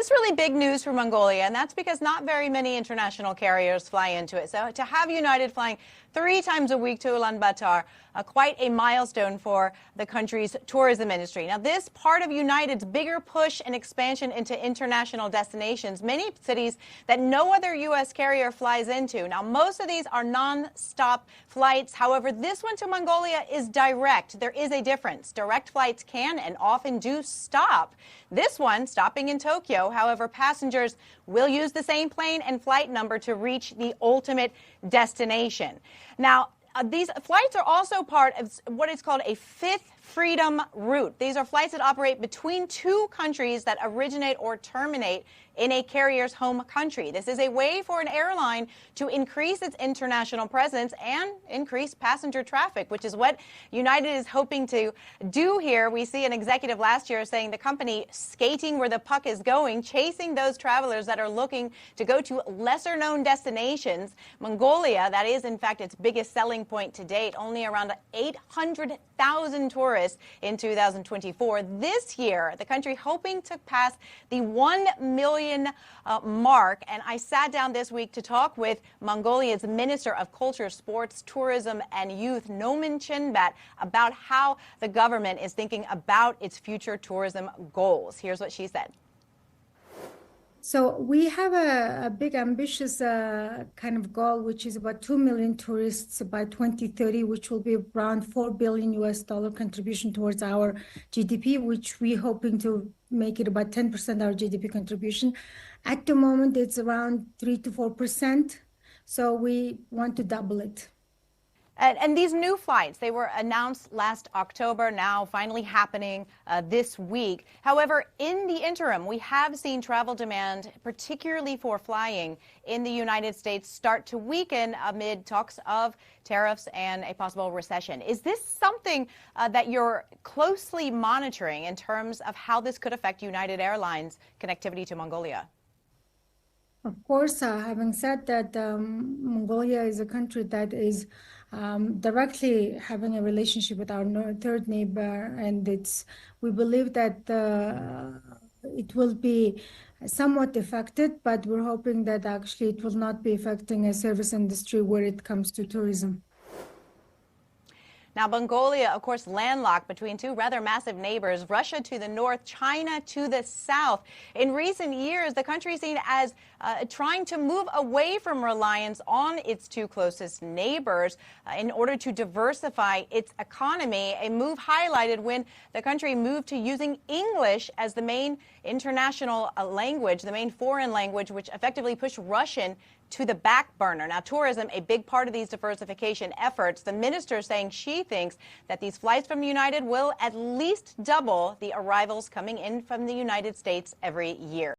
This is really big news for Mongolia, and that's because not very many international carriers fly into it. So to have United flying 3 times a week to Ulaanbaatar, quite a milestone for the country's tourism industry. Now, this part of United's bigger push and expansion into international destinations, many cities that no other U.S. carrier flies into. Now, most of these are non-stop flights. However, this one to Mongolia is direct. There is a difference. Direct flights can and often do stop. This one stopping in Tokyo. However, passengers will use the same plane and flight number to reach the ultimate destination. Now, these flights are also part of what is called a fifth freedom route. These are flights that operate between 2 countries that originate or terminate in a carrier's home country. This is a way for an airline to increase its international presence and increase passenger traffic, which is what United is hoping to do here. We see an executive last year saying the company skating where the puck is going, chasing those travelers that are looking to go to lesser known destinations. Mongolia, that is in fact its biggest selling point to date, only around 800,000 tourists in 2024. This year, the country hoping to pass the 1 million mark. And I sat down this week to talk with Mongolia's Minister of Culture, Sports, Tourism and Youth, Nomin Chinbat, about how the government is thinking about its future tourism goals. Here's what she said. So we have a big ambitious kind of goal, which is about 2 million tourists by 2030, which will be around $4 billion contribution towards our GDP, which we're hoping to make it about 10% our GDP contribution. At the moment, it's around 3 to 4%. So we want to double it. And these new flights, they were announced last October, now finally happening this week. However, in the interim, we have seen travel demand, particularly for flying in the United States, start to weaken amid talks of tariffs and a possible recession. Is this something that you're closely monitoring in terms of how this could affect United Airlines' connectivity to Mongolia? Of course, having said that, Mongolia is a country that is directly having a relationship with our third neighbor, and we believe that it will be somewhat affected, but we're hoping that actually it will not be affecting a service industry where it comes to tourism. Now, Mongolia, of course, landlocked between 2 rather massive neighbors, Russia to the north, China to the south. In recent years, the country is seen as trying to move away from reliance on its 2 closest neighbors in order to diversify its economy, a move highlighted when the country moved to using English as the main international language, the main foreign language, which effectively pushed Russian to the back burner. Now, tourism, a big part of these diversification efforts. The minister saying she thinks that these flights from United will at least double the arrivals coming in from the United States every year.